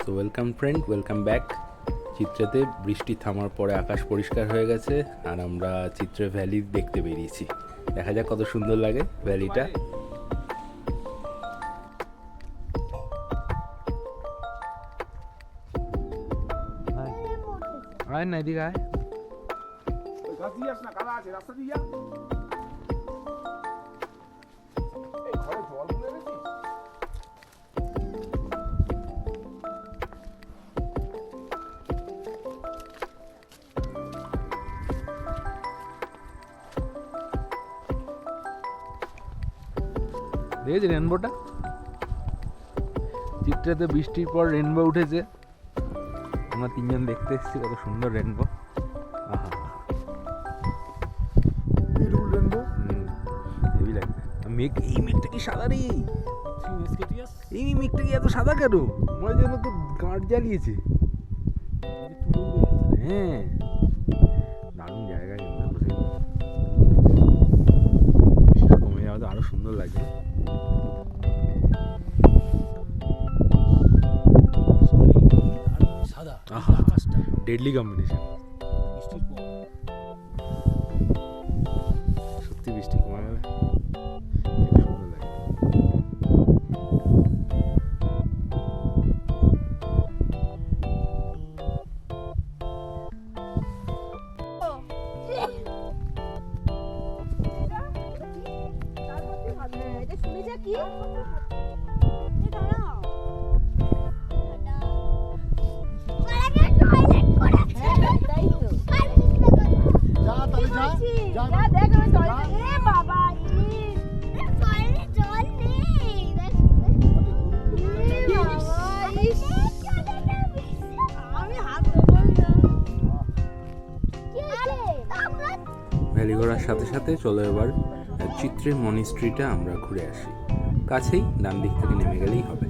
তো welcome friend, welcome back. চিত্রেতে বৃষ্টি থামার পরে আকাশ পরিষ্কার হয়ে গেছে আর আমরা চিত্রে ভ্যালি দেখতে বেরিয়েছি। দেখা যাক কত সুন্দর লাগে ভ্যালিটা। আয় না এদিকে আয়। দেখেছি রেনবোটা, চিত্রেতে বৃষ্টির পর রেনবো উঠেছে। আমরা তিনজন দেখতে এসেছি কত সুন্দর রেনবো। আহা, হেভি লাগছে। মেঘ, এই মেঘটা কি সাদা রে? এই মেঘটা কি এত সাদা কেন? মনে যেন তো গাঁট জ্বালিয়েছে। হ্যাঁ, দারুণ জায়গা কিন্তু বসে। কমে যাওয়া তো আরো সুন্দর লাগছে। Deadly combination. সত্যি বৃষ্টি কমে গেলে সুন্দর লাগে। ভ্যালি ঘোরার সাথে সাথে চলো এবার চিত্রে মনিস্ট্রিটা আমরা ঘুরে আসি। কাছেই, ডান দিক থেকে নেমে গেলেই হবে।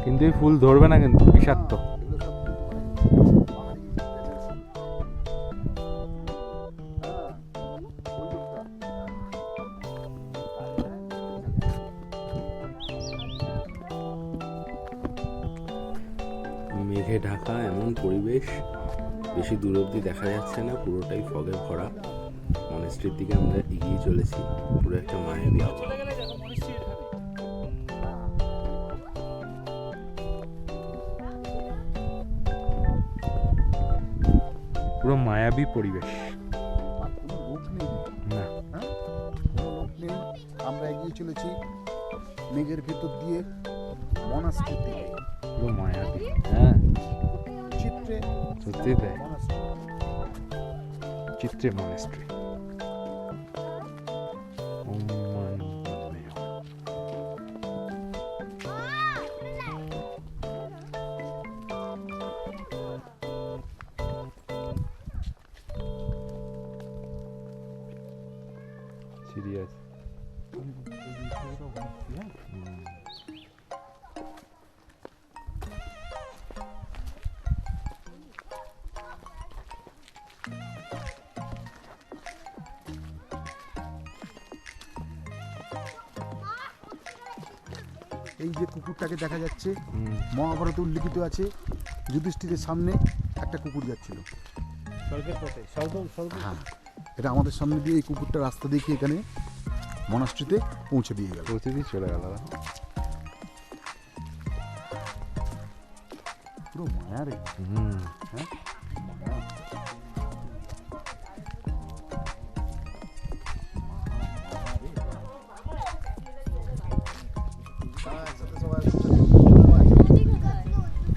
কিন্তু এই ফুল ধরবে না, কিন্তু বিষাক্ত। মেঘে ঢাকা এমন পরিবেশ, বেশি দূর অবধি দেখা যাচ্ছে না, পুরোটাই ফগে ভরা। মনেস্ট্রির দিকে আমরা এগিয়ে চলেছি, পুরো একটা মায়াবী আবহাওয়া। পুরো মায়াবী পরিবেশ। না, আমরা এগিয়ে চলেছি মেঘের ভেতর দিয়ে মনাস্ট্রির দিকে। পুরো মায়াবী। হ্যাঁ, চিত্রে সত্যি তাই, চিত্রে মনেস্ট্রি। সিরিয়াস। এই যে কুকুরটাকে দেখা যাচ্ছে, মহাভারতে উল্লেখিত আছে যুধিষ্ঠিরের সামনে একটা কুকুর যাচ্ছিল স্বর্গের পথে। হ্যাঁ, এটা আমাদের সামনে দিয়ে এই কুকুরটা রাস্তা দেখিয়ে এখানে মনাস্ট্রিতে পৌঁছে দিয়ে গেল, পৌঁছে দিয়ে চলে গেল। পুরো মায়া রে। হ্যাঁ,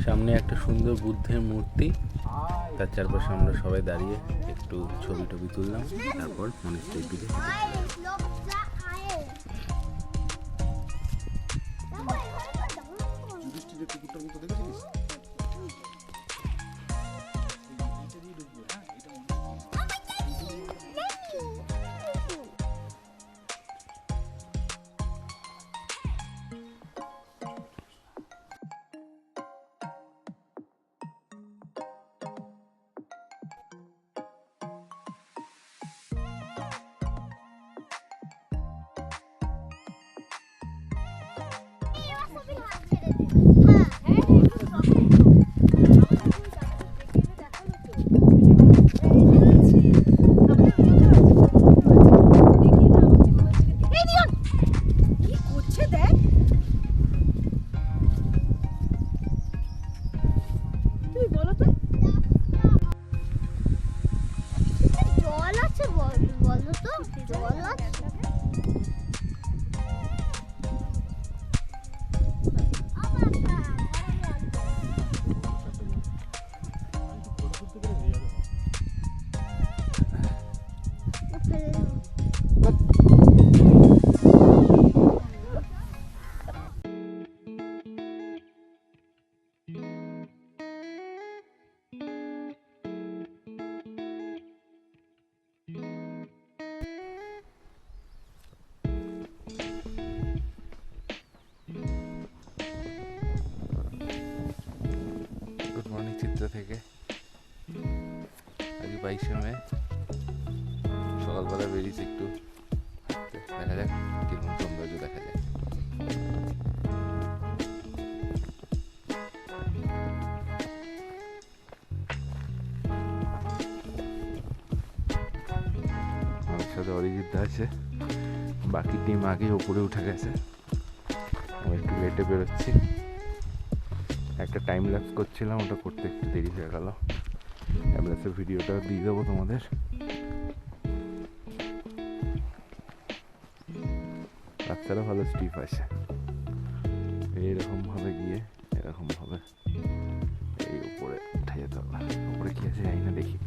সামনে একটা সুন্দর বুদ্ধের মূর্তি, তার চারপাশে আমরা সবাই দাঁড়িয়ে একটু ছবি টবি তুললাম, তারপর মনেস্ট্রির দিকে যুধিষ্ঠিরের কুকুরটার মতো দেখেছিস? কি করছে দেখ, তুই বলো তো। জল আছে বলো তো, জল আছে। গুড মর্নিং চিত্র থেকে। আজ 22শে মে, সকালবেলা বেরিয়েছি একটু হাঁটতে, দেখা যাক কিরকম সৌন্দর্য দেখা যায়। আমার সাথে অরিজিৎ দা আছে, বাকি টিম আগেই উপরে উঠে গেছে। আমি একটু লেটে বেরোচ্ছি, একটা টাইম ল্যাপস করছিলাম, ওটা করতে একটু দেরি হয়ে গেল। অ্যাম্বুলেন্সের ভিডিওটা দিয়ে দেবো তোমাদের। রাস্তাটা ভালো স্টিপ আছে, এইরকম ভাবে গিয়ে এরকম ভাবে এই উপরে উঠে যেতে হবে। উপরে কি আছে জানি না, দেখি।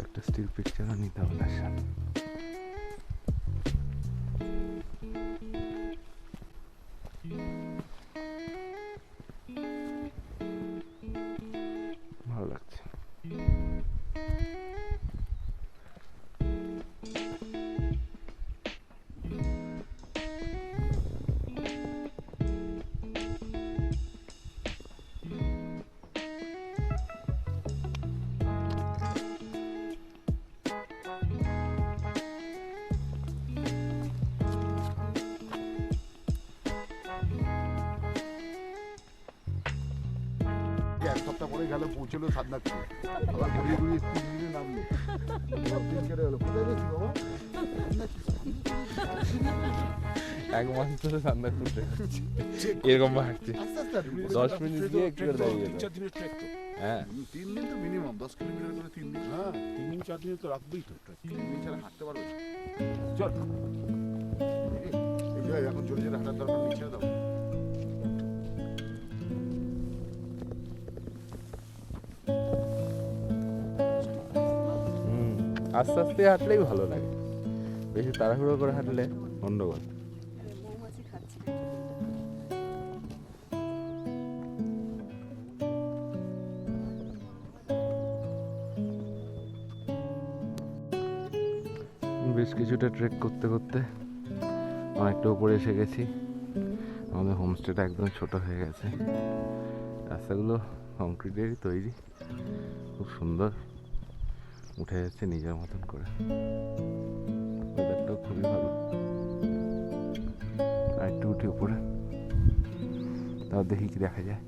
একটা স্টিল পিকচারও নিতে হবে তার সাথে। ভালো লাগছে। এক সপ্তাহ পরে গেল, পৌঁছলো সাদনাথপুর, আবার ঘুরিয়ে ঘুরিয়ে 3 দিনে নামলো। সব দিন কেটে গেল। কোথায় গেছি বাবা? এক মাস ধরে সান্দাকপুর এরকম হাঁটছে, আস্তে আস্তে হাঁটবি। 10 মিনিট গিয়ে একটু করে দাঁড়িয়ে যেত। 4 দিনের ট্রেক তো। হ্যাঁ, 3 দিন তো মিনিমাম, 10 কিলোমিটার করে 3 দিন। হ্যাঁ 3 দিন 4 দিন তো রাখবেই তো ট্রেক। 3 দিন ছাড়া হাঁটতে পারবে না। চল এই যে এখন জোরে জোরে হাঁটার দরকার নেই, ছেড়ে দাও। আস্তে আস্তে হাঁটলেই ভালো লাগে, বেশি তাড়াহুড়ো করে হাঁটলে গন্ডগোল। মৌমাছি খাচ্ছে। বেশ কিছুটা ট্রেক করতে করতে অনেকটা উপরে এসে গেছি। আমাদের হোমস্টেটা একদম ছোট হয়ে গেছে। রাস্তাগুলো কংক্রিটেরই তৈরি, খুব সুন্দর, উঠে যাচ্ছে নিজের মতন করে। ওয়েদারটাও খুবই ভালো। আর একটু উঠি উপরে, তাও দেখি কি দেখা যায়।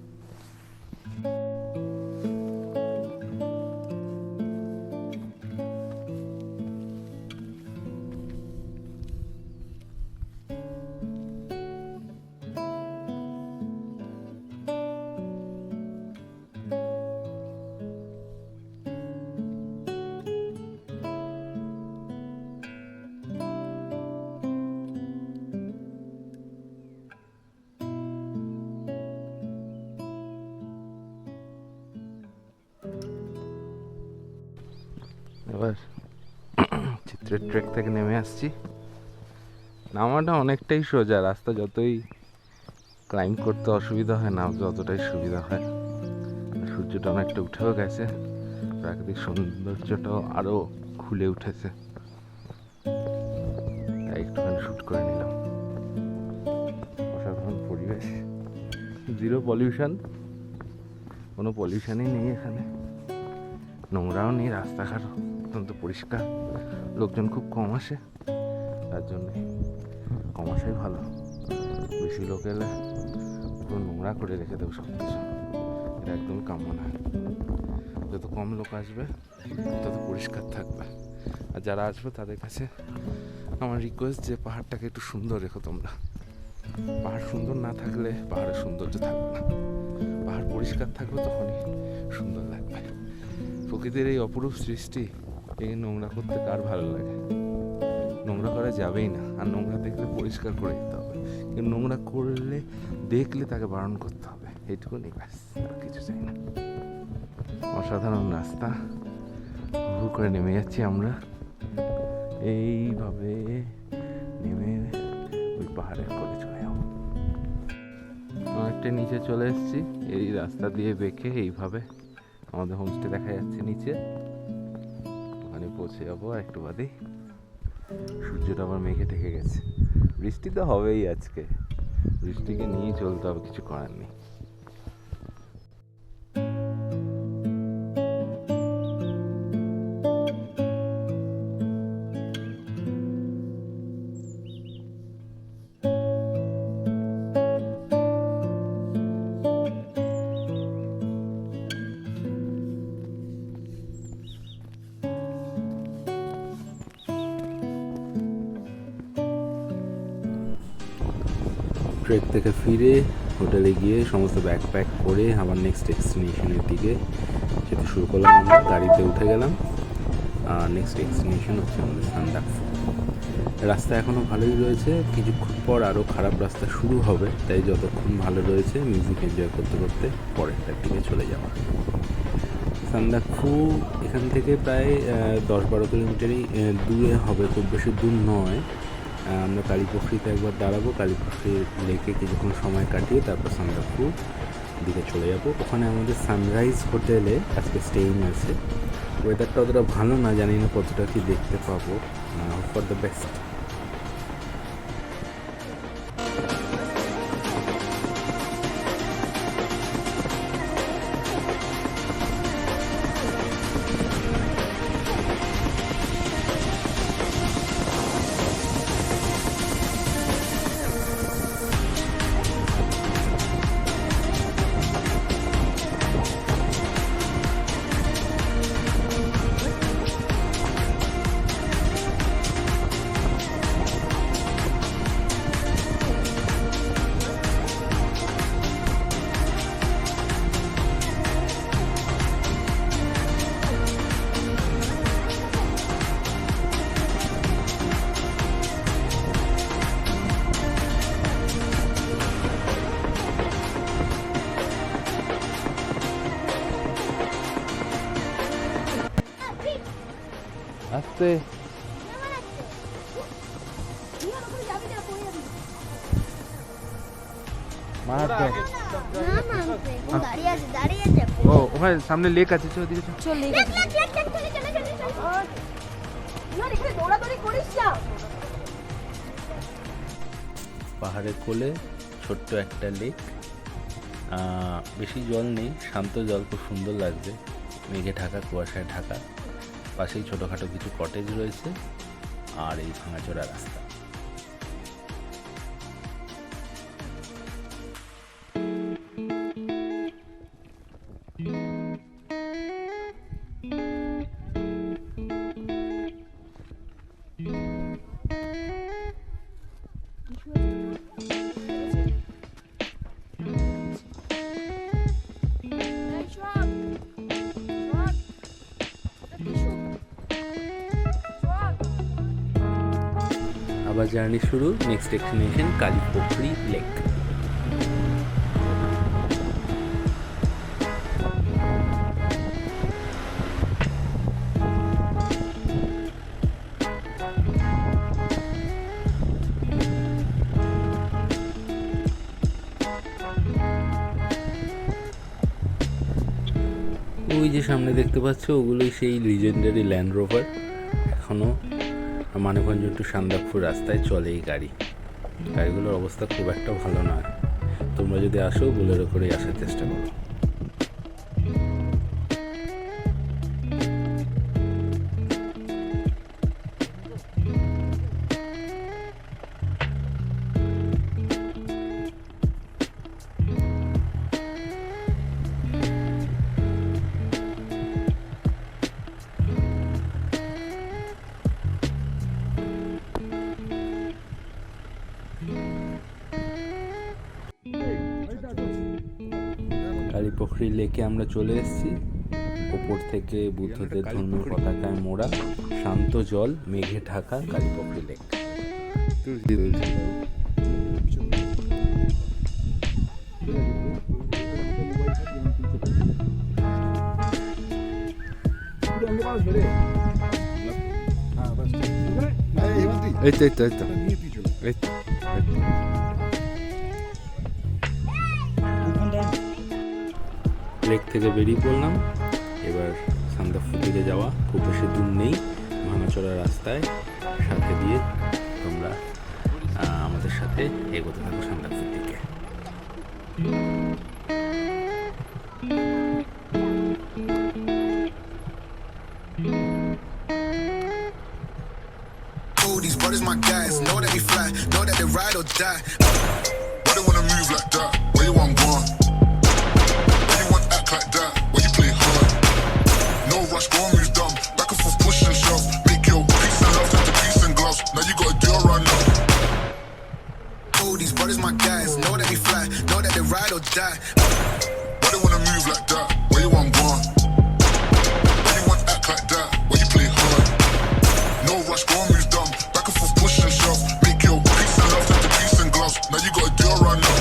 এবার চিত্রের ট্রেক থেকে নেমে আসছি। নামাটা অনেকটাই সোজা, রাস্তা যতই ক্লাইম্ব করতে অসুবিধা হয়, নামতে অতটাই সুবিধা হয়। সূর্যটা অনেকটা উঠেও গেছে, প্রাকৃতিক সৌন্দর্যটাও আরও খুলে উঠেছে, তাই একটুখানি শ্যুট করে নিলাম। অসাধারণ পরিবেশ, জিরো পলিউশন, কোনো পলিউশনই নেই এখানে, নোংরাও নেই, রাস্তাঘাট অত্যন্ত পরিষ্কার, লোকজন খুব কম আসে, তার জন্যে কম আসাই ভালো। বেশি লোক এলে পুরো নোংরা করে রেখে দেবো সব কিছু, এটা একদমই কাম্য না। যত কম লোক আসবে তত পরিষ্কার থাকবে। আর যারা আসবে তাদের কাছে আমার রিকোয়েস্ট যে পাহাড়টাকে একটু সুন্দর রেখো তোমরা। পাহাড় সুন্দর না থাকলে পাহাড়ের সৌন্দর্য থাকবে না, পাহাড় পরিষ্কার থাকবে তখনই সুন্দর লাগবে। প্রকৃতির এই অপরূপ সৃষ্টি, এই নোংরা করতে কার ভালো লাগে? নোংরা করা যাবেই না, আর নোংরা দেখলে পরিষ্কার করে দিতে হবে, কিন্তু নোংরা করলে দেখলে তাকে বারণ করতে হবে, এইটুকুনি ব্যাস, আর কিছু চাই না। অসাধারণ রাস্তা, হু করে নেমে যাচ্ছি আমরা, এইভাবে নেমে ওই পাহাড়ের কোলে চলে যাবো। অনেকটা নিচে চলে এসেছি, এই রাস্তা দিয়ে বেঁকে এইভাবে আমাদের হোমস্টে দেখা যাচ্ছে নিচে, ওখানে পৌঁছে যাবো একটু বাদেই। সূর্যটা আবার মেঘে ঢেকে গেছে, বৃষ্টি তো হবেই আজকে, বৃষ্টিকে নিয়ে চলতে হবে, কিছু করার নেই। ট্রেক থেকে ফিরে হোটেলে গিয়ে সমস্ত ব্যাগ প্যাক করে আবার নেক্সট ডেস্টিনেশনের দিকে যেতে শুরু করলাম। আমরা গাড়িতে উঠে গেলাম, আর নেক্সট ডেস্টিনেশন হচ্ছে আমাদের সান্দাকফু। রাস্তা এখনও ভালোই রয়েছে, কিছুক্ষণ পর আরও খারাপ রাস্তা শুরু হবে, তাই যতক্ষণ ভালো রয়েছে মিউজিক এনজয় করতে করতে পরেরটার দিকে চলে যাওয়া। সান্দাকফু এখান থেকে প্রায় 10-12 কিলোমিটারই দূরে হবে, খুব বেশি দূর নয়। আমরা কালীপুখরিতে একবার দাঁড়াবো, কালীপুখরি লেকে কিছুক্ষণ সময় কাটিয়ে তারপর সান্দাকফু দিকে চলে যাব। ওখানে আমাদের সানরাইজ হোটেলে আজকে স্টেইং আছে। ওয়েদারটা অতটা ভালো না, জানি না কতটা কি দেখতে পাবো, ফর দ্য বেস্ট। আস্তে মার দাও। দাঁড়িয়ে আছে দাঁড়িয়ে আছে। ও ওখানে সামনে লেক আছে, চল দিকে চল। চল লেগে এখানে দৌড়াদৌড়ি করিস না। পাহাড়ের কোলে ছোট্ট একটা লেক, বেশি জল নেই, শান্ত জল, খুব সুন্দর লাগছে, মেঘে ঢাকা, কুয়াশায় ঢাকা। পাশেই ছোটোখাটো কিছু কটেজ রয়েছে আর এই ভাঙাচোরা রাস্তা। আবার জার্নি শুরু, নেক্সট ডেস্টিনেশন কালীপুখরি লেক। ওই যে সামনে দেখতে পাচ্ছ, ওগুলোই সেই লিজেন্ডারি ল্যান্ড রোভার। এখনও মানেভঞ্জ টু সান্দাকফু রাস্তায় চলে এই গাড়িগুলোর অবস্থা খুব একটা ভালো নয়। তোমরা যদি আসো বোলেরো করেই আসার চেষ্টা করো। কালীপোখরি লেকে আমরা চলে এসেছি। ওপর থেকে বুদ্ধদের ধর্মীয় পতাকায় মোড়া শান্ত জল মেঘে ঢাকা কালীপোখরি লেক। এই তো এই তো এই তো এই তো। লেক থেকে বেরিয়ে পড়লাম। এবার সান্দাকফু দিকে যাওয়া, খুব বেশি দূর নেই, ভাঙাচোরা রাস্তায়। সাথে দিয়ে তোমরা আমাদের সাথে এগোতে থাকো সান্দাকফুর দিকে। These brothers my guys, know that we fly, know that they ride or die. Why they wanna move like that? Where you want gone? Why you want act like that? Why you play hard? No rush, go and move dumb. Back and forth, push and shove. Make your peace and love into peace and gloves. Now you gotta deal right now. Oh, these brothers my guys, know that we fly, know that they ride or die. Why they wanna move like that? Where you want gone? Why you want act like that? Why you play hard? No rush, go and move dumb. Back and forth, push and shove. Make your peace and love into peace and gloves. Now you gotta deal right now.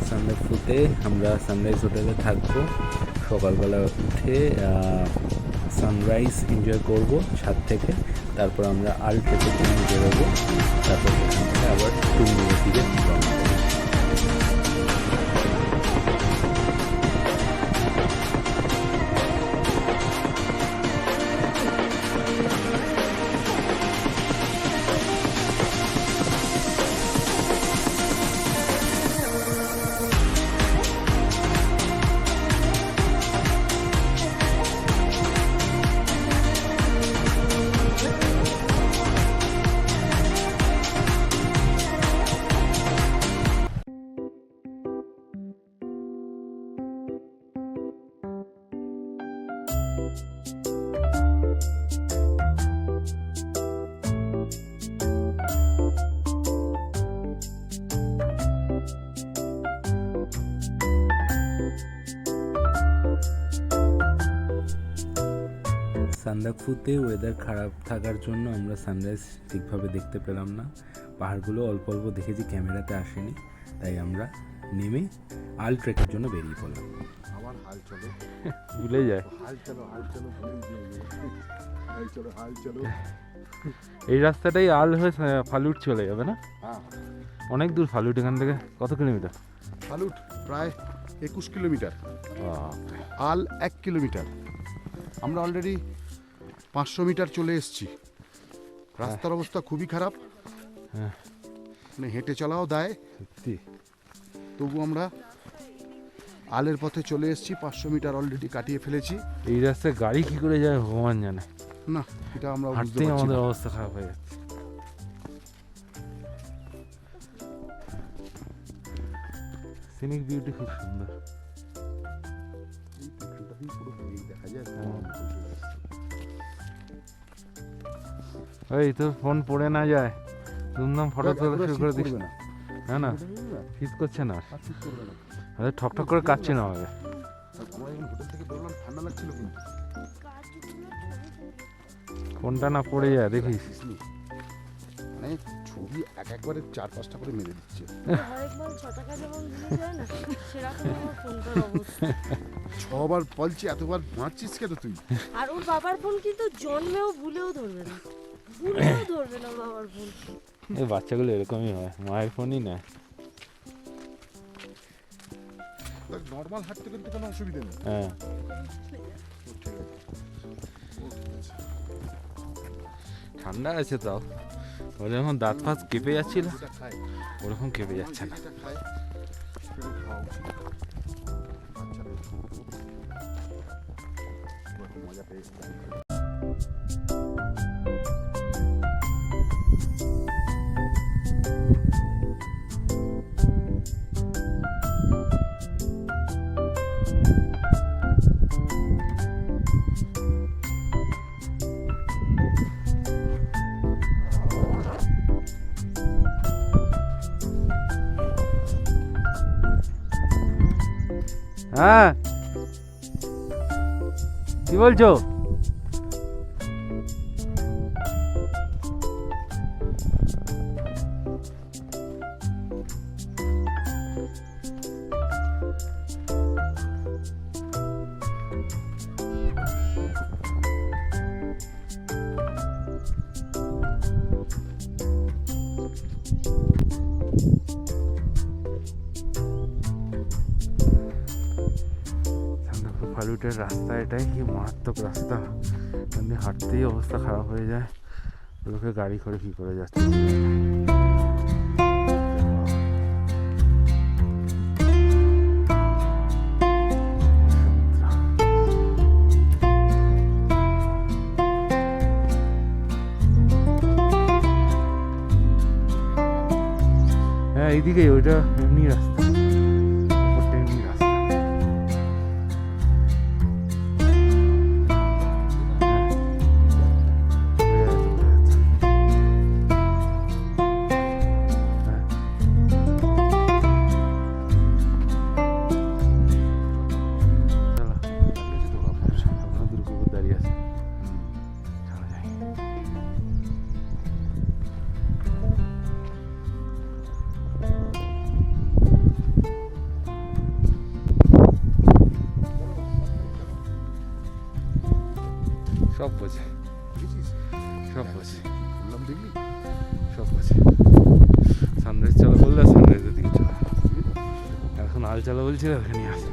সান্দাকফুতে আমরা sunrise হোটেলে থাকবো। সকালবেলা উঠে sunrise enjoy করব ছাদ থেকে। তারপর আমরা আলট্রেকের জন্য বেরোবো। তারপর সেখান থেকে আবার টুমুরের দিকে রওনা দেবো। সান্দাকফুতে ওয়েদার খারাপ থাকার জন্য আমরা সানরাইজ ঠিকভাবে দেখতে পেলাম না। পাহাড়গুলো অল্প অল্প দেখেছি, ক্যামেরাতে আসেনি। তাই আমরা নেমে আলট্রেকের জন্য বেরিয়ে পড়লাম। আবার হাল চলো, ভুলে যায়। হাল চলো, হাল চলো, হাল চলো, হাল চলো। এই রাস্তাটাই আল হয়ে ফালুট চলে যাবে না? হ্যাঁ, অনেক দূর ফালুট এখান থেকে। কত কিলোমিটার? ফালুট প্রায় 21 কিলোমিটার, বাপরে। আল 1 কিলোমিটার। আমরা অলরেডি 500 মিটার চলে এসেছি। রাস্তার অবস্থা খুবই খারাপ, হ্যাঁ মানে হেঁটে চলাও দায়। সত্যি। তবু আমরা আলের পথে চলে এসেছি। 500 মিটার অলরেডি কাটিয়ে ফেলেছি। এই রাস্তায় গাড়ি কি করে যায় ভগবান জানে। না, এটা আমরা বুঝতে হাঁটতেই পারছি আমাদের না। অবস্থা খারাপ হয়ে যাচ্ছে। সিনিক বিউটি খুব সুন্দর। দেখা যায়। ওই তোর ফোন পড়ে না যায়, দুমদাম ফটো তোলা শুরু করে দিস। না, না না শীত করছে না, আর ঠিক করবে না। আরে ঠকঠক করে কাটছে না আমাকে। আমরা এখন হোটেল থেকে বেরোলাম, ঠান্ডা লাগছিল কিন্তু। কোনটা না পড়ে যায় দেখিস। বুঝলি? মানে ছবি একবারে 4-5টা করে মেরে দিচ্ছে। আরেকবার 6 টাকা যেমন দিয়ে যায় না সেরকম আমার ফোনটার অবস্থা। 6বার বলছি, এতবার মারছিস কেন তুই? আর ওর বাবার ফোন কিন্তু জন্মেও ভুলেও ধরবে না, ভুলেও ধরবে না ওর বাবার ফোন। এই বাচ্চাগুলো এরকমই হয়, মায়ের ফোনই না। নর্মাল হাঁটতে কিন্তু কোনো অসুবিধা নেই। হ্যাঁ ঠান্ডা আছে তাও, ওর যখন দাঁত ফাঁত কেঁপে যাচ্ছিল যেটা খায়, ওরকম কেঁপে যাচ্ছে না। যেটা খায় সেটা খাওয়া উচিত। বাচ্চাদের ওরকম মজা পেয়ে হ্যাঁ কি বলছো? ফালুটের রাস্তা এটাই, কি মারাত্মক রাস্তা, এমনি হাঁটতেই অবস্থা খারাপ হয়ে যায়। লোকে গাড়ি করে কি করে যাচ্ছে। হ্যাঁ এইদিকে ওইটা এমনি রাস্তা, ওপরটা এমনি রাস্তা। সব বোঝে, বুঝেছিস? সব বোঝে, বললাম দেখলি? সব বোঝে। সানরাইজ চালা বললে সানরাইজের দিকে চলে, এখন আল চালা বলছিল ওখানে আসে।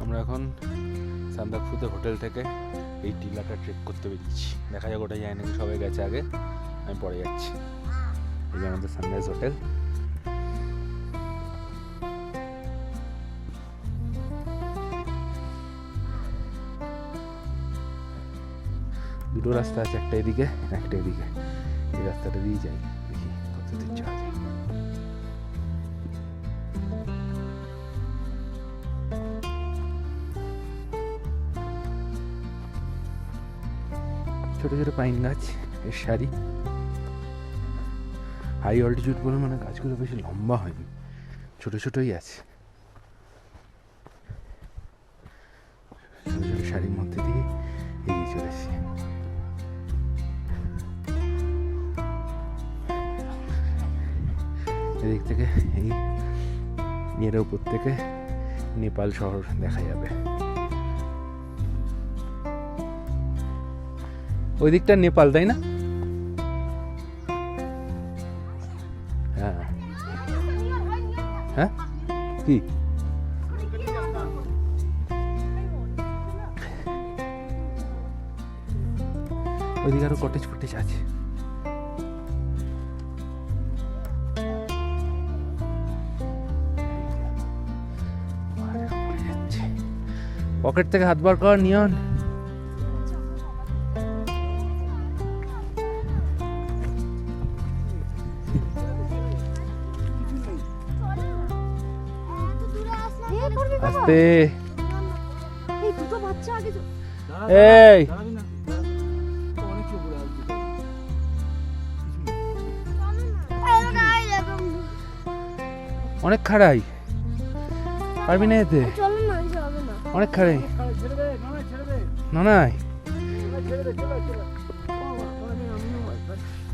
আমরা এখন সান্দাকফুতে হোটেল থেকে এই টিলাটা ট্রেক করতে বেরিয়েছি। দেখা যাক ওটা যায় নাকি, সবাই গেছে আগে, আমি পরে যাচ্ছি। এই যে আমাদের সানরাইজ হোটেল। দুটো রাস্তা আছে, একটা এদিকে একটা এদিকে। এই রাস্তাটা দিয়ে যাই, দেখি কত দূর যাওয়া যায়। ছোট ছোট পাইন গাছ এর সারি। হাই অল্টিটিউড বলে মানে গাছগুলো বেশি লম্বা হয়নি, ছোট ছোটই আছে। ছোট ছোট সারির মধ্যে দিয়ে এগিয়ে চলেছি। এদিক থেকে এই এর উপর থেকে নেপাল শহর দেখা যাবে। ওই দিকটা নেপাল, তাই না? হ্যাঁ হ্যাঁ কি ওইদিকে আরো কটেজ ফটেজ আছে। পকেট থেকে হাত বার কর নিয়ন। আস্তে এই দুটো বাচ্চা আগে এই অনেক খাড়াই, পারবি না এতে? চলো না, যাবে না। অনেক খাড়াই। ননাই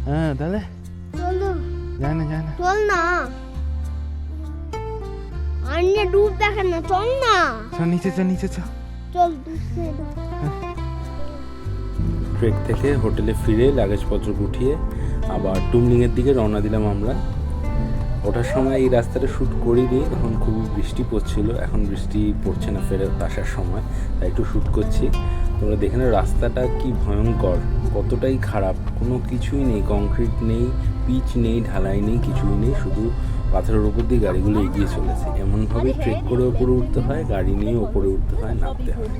হ্যাঁ তাহলে চলো, যায় না চল না। আন্নে ডুব দেখেন না, চল না। চ নিচে চ নিচে চ। চল দুসে দাও। ট্রেক থেকে হোটেলে ফিরে লাগেজপত্র গুটিয়ে আবার টুমলিংয়ের দিকে রওনা দিলাম আমরা। ওঠার সময় এই রাস্তাটা শ্যুট করিনি, তখন খুবই বৃষ্টি পড়ছিল, এখন বৃষ্টি পড়ছে না ফেরত আসার সময়, তাই একটু শ্যুট করছি। তোমরা দেখে না রাস্তাটা কি ভয়ঙ্কর, কতটাই খারাপ, কোনো কিছুই নেই, কংক্রিট নেই, পিচ নেই, ঢালাই নেই, কিছুই নেই, শুধু পাথরের উপর দিয়ে গাড়িগুলো এগিয়ে চলেছে। এমনভাবে ট্রেক করে ওপরে উঠতে হয়, গাড়ি নিয়ে ওপরে উঠতে হয়, নামতে হয়।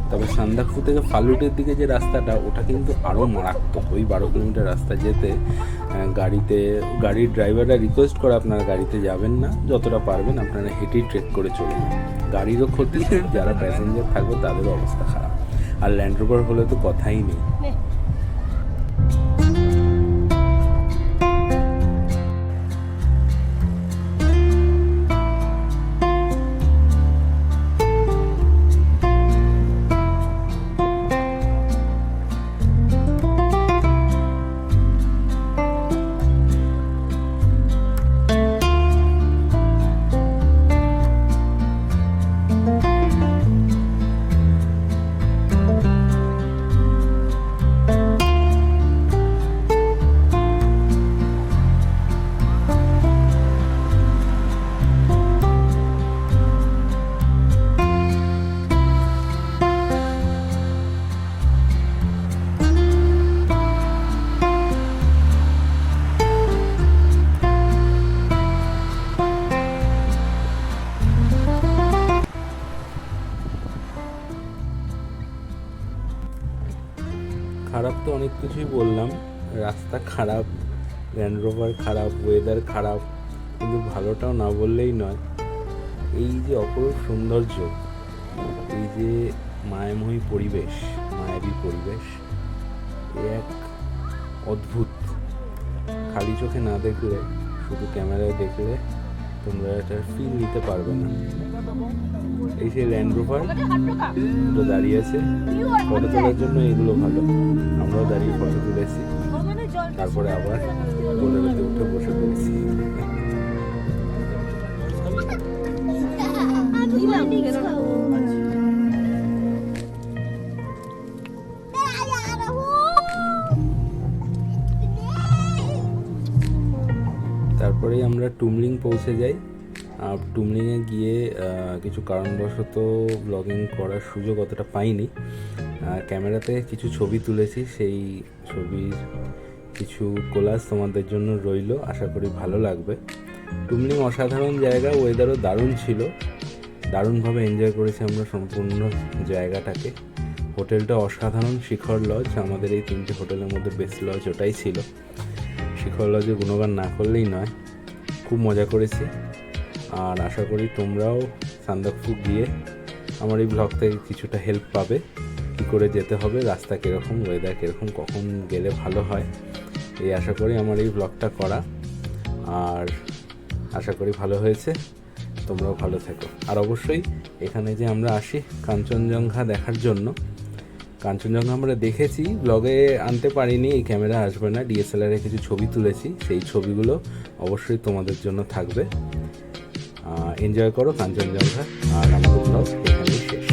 তবে সান্দাকফু থেকে ফালুটের দিকে যে রাস্তাটা, ওটা কিন্তু আরও মারাত্মক। ওই 12 কিলোমিটার রাস্তা যেতে গাড়ির ড্রাইভাররা রিকোয়েস্ট করে আপনারা গাড়িতে যাবেন না, যতটা পারবেন আপনারা হেঁটেই ট্রেক করে চলে যান। গাড়িরও ক্ষতি, যারা প্যাসেঞ্জার থাকবে তাদেরও অবস্থা খারাপ। আর ল্যান্ড রোভার হলে তো কথাই নেই। খারাপ তো অনেক কিছুই বললাম, রাস্তা খারাপ, ল্যান্ড রোভার খারাপ, ওয়েদার খারাপ, কিন্তু ভালোটাও না বললেই নয়। এই যে অপরূপ সৌন্দর্য, এই যে মায়াময়ী পরিবেশ, মায়াবী পরিবেশ, এ এক অদ্ভুত। খালি চোখে না দেখলে, শুধু ক্যামেরায় দেখলে তোমরা এটার ফিল নিতে পারবে না। এই সেই ল্যান্ড রোভার দুটো দাঁড়িয়ে আছে, ফটো তোলার জন্য এগুলো ভালো। আমরাও দাঁড়িয়ে ফটো তুলেছি, তারপরে আবার বোলেরোতে উঠে বসে পড়েছি। তারপরেই আমরা টুমলিং পৌঁছে যাই। টুমলিংয়ে গিয়ে কিছু কারণবশত ব্লগিং করার সুযোগ অতটা পাইনি। ক্যামেরাতে কিছু ছবি তুলেছি, সেই ছবির কিছু কোলাজ তোমাদের জন্য রইল, আশা করি ভালো লাগবে। টুমলিং অসাধারণ জায়গা, ওয়েদারও দারুণ ছিল, দারুণভাবে এনজয় করেছি আমরা সম্পূর্ণ জায়গাটাকে। হোটেলটা অসাধারণ, শিখর লজ, আমাদের এই 3টে হোটেলের মধ্যে বেস্ট লজ ওটাই ছিল। শিখর লজে গুণগান না করলেই নয়, খুব মজা করেছি। আর আশা করি তোমরাও সান্দাকফু গিয়ে আমার এই ব্লগ থেকে কিছুটা হেল্প পাবে, কী করে যেতে হবে, রাস্তা কীরকম, ওয়েদার কীরকম, কখন গেলে ভালো হয়, এই আশা করি আমার এই ব্লগটা করা। আর আশা করি ভালো হয়েছে, তোমরাও ভালো থেকো। আর অবশ্যই এখানে যে আমরা আসি কাঞ্চনজঙ্ঘা দেখার জন্য, কাঞ্চনজঙ্ঘা আমরা দেখেছি, ব্লগে আনতে পারিনি, এই ক্যামেরা আসবে না, ডিএসএলআরে কিছু ছবি তুলেছি, সেই ছবিগুলো অবশ্যই তোমাদের জন্য থাকবে। এনজয় করো কাঞ্চনজঙ্ঘা। আর আমাদের ব্লগ এখানেই শেষ।